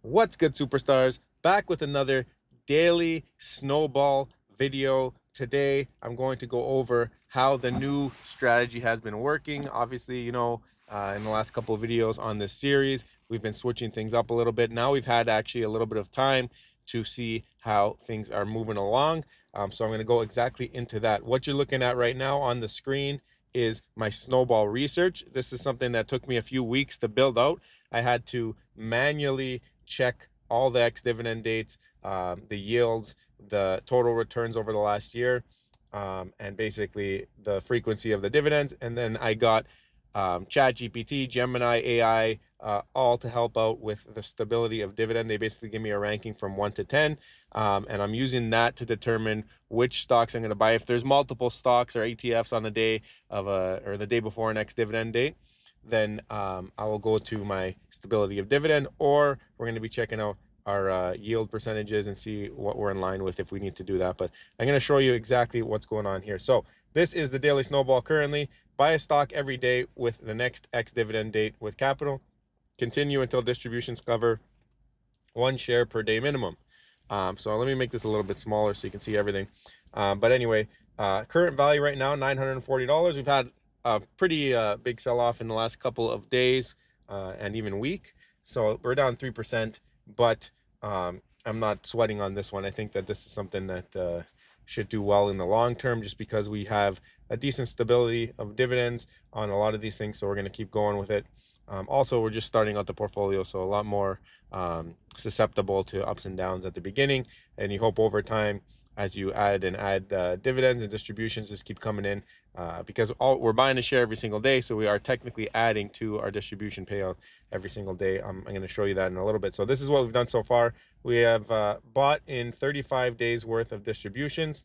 What's good, superstars? Back with another daily snowball video. Today, I'm going to go over how the new strategy has been working. Obviously, in the last couple of videos on this series, we've been switching things up a little bit. Now we've had actually a little bit of time to see how things are moving along. So I'm going to go exactly into that. What you're looking at right now on the screen is my snowball research. This is something that took me a few weeks to build out. I had to manually check all the ex-dividend dates, the yields, the total returns over the last year, and basically the frequency of the dividends. And then I got ChatGPT, Gemini AI, all to help out with the stability of dividend. They basically give me a ranking from 1 to 10, and I'm using that to determine which stocks I'm going to buy. If there's multiple stocks or ETFs on the day of or the day before an ex-dividend date, then I will go to my stability of dividend, or we're going to be checking out our yield percentages and see what we're in line with if we need to do that. But I'm going to show you exactly what's going on here. So this is the daily snowball currently. Buy a stock every day with the next ex-dividend date with capital. Continue until distributions cover 1 share per day minimum. So let me make this a little bit smaller so you can see everything. But anyway, current value right now, $940. We've had a pretty big sell-off in the last couple of days and even week. So we're down 3%, but I'm not sweating on this one. I think that this is something that should do well in the long term, just because we have a decent stability of dividends on a lot of these things. So we're going to keep going with it. Also, we're just starting out the portfolio, so a lot more susceptible to ups and downs at the beginning. And you hope over time, as you add dividends and distributions, just keep coming in, because we're buying a share every single day, so we are technically adding to our distribution payout every single day. I'm going to show you that in a little bit. So this is what we've done so far. We have bought in 35 days worth of distributions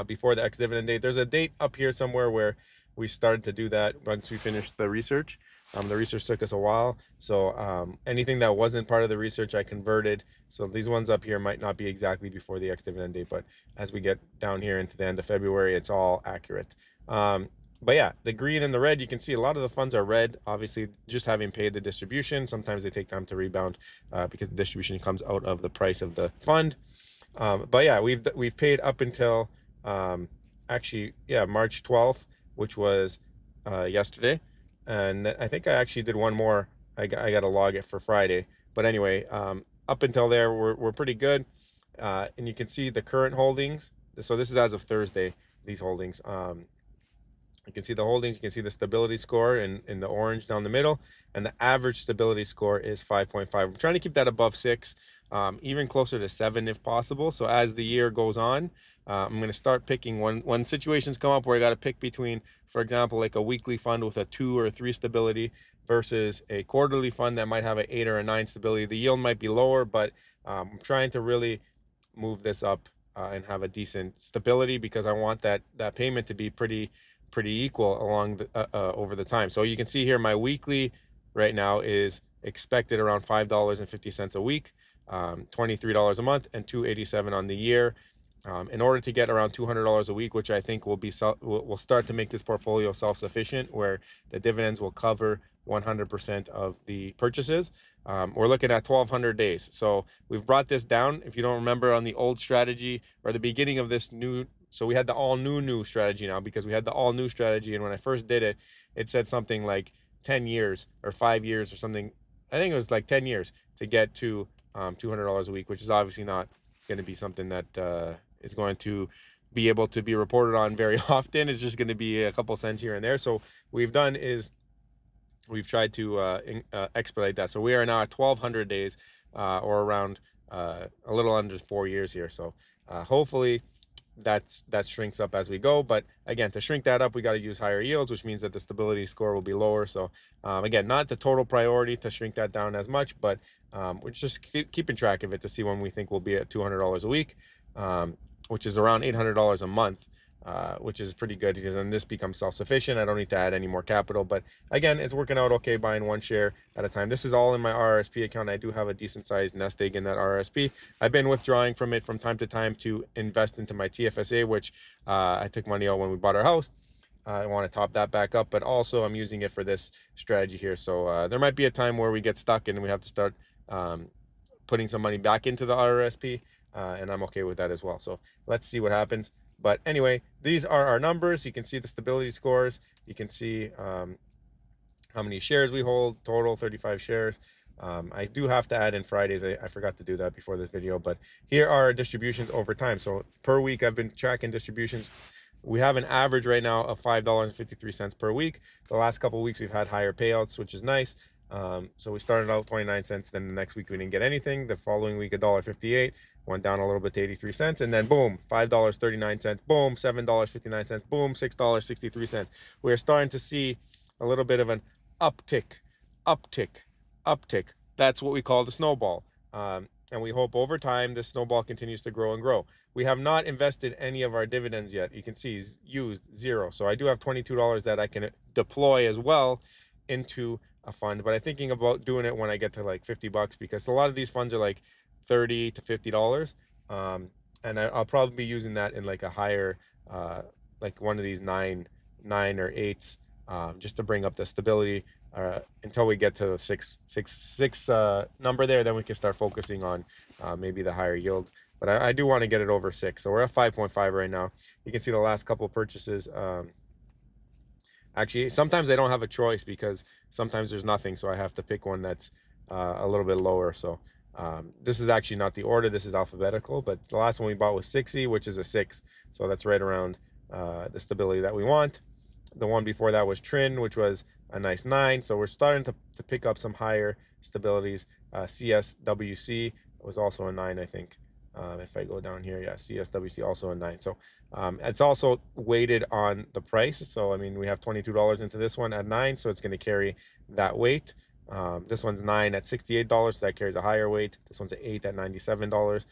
before the ex-dividend date. There's a date up here somewhere where we started to do that once we finished the research. The research took us a while, so anything that wasn't part of the research I converted. So these ones up here might not be exactly before the ex-dividend date, but as we get down here into the end of February, it's all accurate. But yeah, the green and the red, you can see a lot of the funds are red, obviously just having paid the distribution. Sometimes they take time to rebound because the distribution comes out of the price of the fund. But yeah, we've paid up until actually, yeah, March 12th, which was yesterday. And I think I actually did one more. I got to log it for Friday. But anyway, up until there, we're pretty good. And you can see the current holdings. So this is as of Thursday, these holdings. You can see the holdings. You can see the stability score in the orange down the middle. And the average stability score is 5.5. I'm trying to keep that above 6, even closer to 7 if possible. So as the year goes on, I'm going to start picking when situations come up where I got to pick between, for example, like a weekly fund with a 2 or a 3 stability versus a quarterly fund that might have an 8 or a 9 stability. The yield might be lower, but I'm trying to really move this up and have a decent stability, because I want that payment to be pretty equal along the over the time. So you can see here my weekly right now is expected around $5.50 a week, $23 a month, and $287 on the year. In order to get around $200 a week, which I think will start to make this portfolio self-sufficient, where the dividends will cover 100% of the purchases. We're looking at 1,200 days. So we've brought this down. If you don't remember, on the old strategy or the beginning of this new, so we had the all new strategy now, because we had the all new strategy. And when I first did it, it said something like 10 years or 5 years or something. I think it was like 10 years to get to $200 a week, which is obviously not going to be something that is going to be able to be reported on very often. It's just going to be a couple cents here and there. So what we've done is we've tried to expedite that. So we are now at 1,200 days, or around a little under 4 years here. So hopefully that shrinks up as we go. But again, to shrink that up, we got to use higher yields, which means that the stability score will be lower. So again, not the total priority to shrink that down as much, but we're just keeping track of it to see when we think we'll be at $200 a week, which is around $800 a month, which is pretty good, because then this becomes self-sufficient. I don't need to add any more capital. But again, it's working out okay, buying 1 share at a time. This is all in my RRSP account. I do have a decent sized nest egg in that RRSP. I've been withdrawing from it from time to time to invest into my TFSA, which I took money out when we bought our house. I want to top that back up, but also I'm using it for this strategy here. So there might be a time where we get stuck and we have to start putting some money back into the RRSP, and I'm okay with that as well. So let's see what happens. But anyway, these are our numbers. You can see the stability scores. You can see how many shares we hold, total 35 shares. I do have to add in Fridays. I forgot to do that before this video, but here are our distributions over time. So per week, I've been tracking distributions. We have an average right now of $5.53 per week. The last couple of weeks, we've had higher payouts, which is nice. So we started out 29 cents, then the next week we didn't get anything. The following week, $1.58, went down a little bit to 83 cents, and then boom, $5.39, boom, $7.59, boom, $6.63. We're starting to see a little bit of an uptick. That's what we call the snowball. And we hope over time this snowball continues to grow and grow. We have not invested any of our dividends yet. You can see used zero. So I do have $22 that I can deploy as well into a fund, but I'm thinking about doing it when I get to like $50, because a lot of these funds are like $30 to $50. And I'll probably be using that in like a higher, like one of these nine or eights, just to bring up the stability until we get to the six number there. Then we can start focusing on maybe the higher yield. But I do want to get it over 6. So we're at 5.5 right now. You can see the last couple of purchases. Actually, sometimes I don't have a choice because sometimes there's nothing. So I have to pick one that's a little bit lower. So this is actually not the order. This is alphabetical. But the last one we bought was 60, which is a 6. So that's right around the stability that we want. The one before that was Trin, which was a nice 9. So we're starting to pick up some higher stabilities. CSWC was also a 9, I think. If I go down here, yeah, CSWC also a 9. So it's also weighted on the price. So I mean, we have $22 into this one at 9, so it's going to carry that weight. This one's 9 at $68, so that carries a higher weight. This one's an 8 at $97.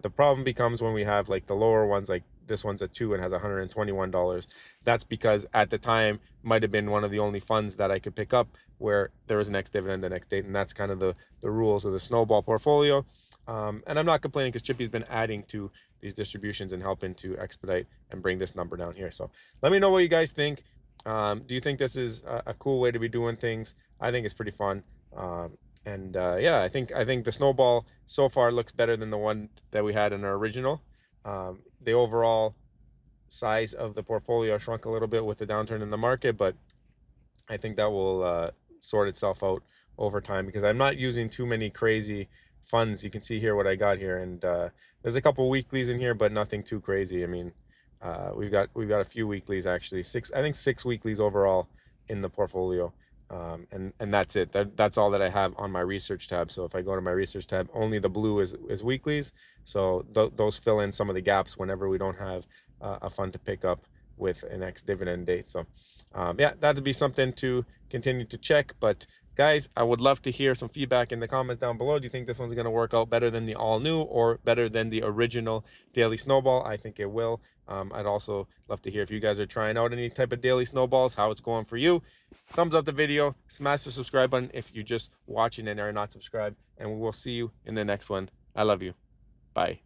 The problem becomes when we have like the lower ones, like this one's a 2 and has $121. That's because at the time might have been one of the only funds that I could pick up where there was an ex-dividend the next date, and that's kind of the rules of the snowball portfolio. And I'm not complaining because Chippy's been adding to these distributions and helping to expedite and bring this number down here. So let me know what you guys think. Do you think this is a cool way to be doing things? I think it's pretty fun. Yeah, I think the snowball so far looks better than the one that we had in our original. The overall size of the portfolio shrunk a little bit with the downturn in the market, but I think that will sort itself out over time because I'm not using too many crazy funds. You can see here what I got here, and there's a couple weeklies in here, but nothing too crazy. I mean, we've got a few weeklies actually. I think 6 weeklies overall in the portfolio. And that's it. That's all that I have on my research tab. So if I go to my research tab, only the blue is weeklies. So those fill in some of the gaps whenever we don't have a fund to pick up with an ex-dividend date. So yeah, that'd be something to continue to check. But guys, I would love to hear some feedback in the comments down below. Do you think this one's going to work out better than the all new or better than the original daily snowball? I think it will. I'd also love to hear if you guys are trying out any type of daily snowballs, how it's going for you. Thumbs up the video, smash the subscribe button if you're just watching and are not subscribed, and we will see you in the next one. I love you. Bye.